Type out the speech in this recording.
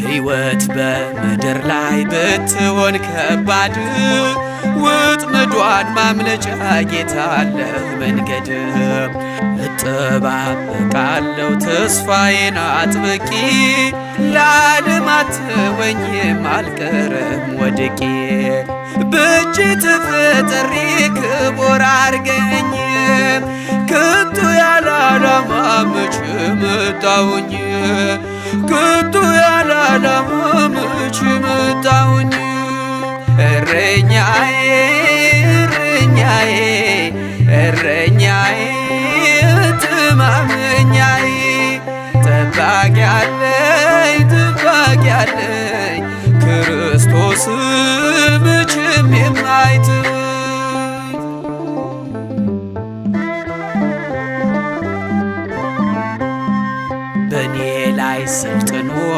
ሕይወት በምድር ላይ ብትሆን ከባድ ወጥመዷን ማምለጫ ጌታ አለህ መንገድ። እጠባበቃለሁ ተስፋዬን አጥብቄ ለዓለም አትተወኝም አልቀርም ወድቄ። በእጅ ተፈጥሬ ክቡር አርገኝ ከቶ ያለ ዓላማ መች መጣሁኝ ከቶ ያለ ዓላማ መች መጣሁኝ። እረኛዬ እረኛዬ እረኛዬ ተማመኛዬ ጠባቂ አለኝ ጠባቂ አለኝ ክርስቶስ